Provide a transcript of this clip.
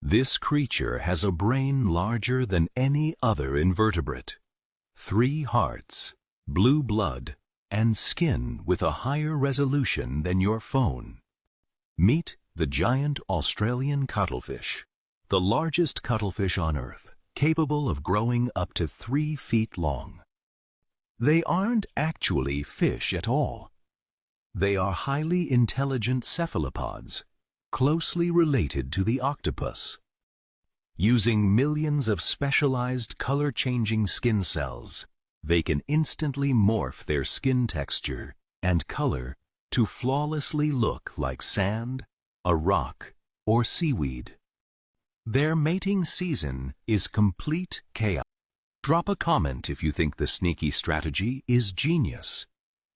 This creature has a brain larger than any other invertebrate, 3 hearts, blue blood, and skin with a higher resolution than your phone. Meet the giant Australian cuttlefish, the largest cuttlefish on Earth, capable of growing up to 3 feet long. They aren't actually fish at all. They are highly intelligent cephalopods, closely related to the octopus. Using millions of specialized color-changing skin cells, they can instantly morph their skin texture and color to flawlessly look like sand, a rock, or seaweed. Their mating season is complete chaos. Drop a comment if you think the sneaky strategy is genius.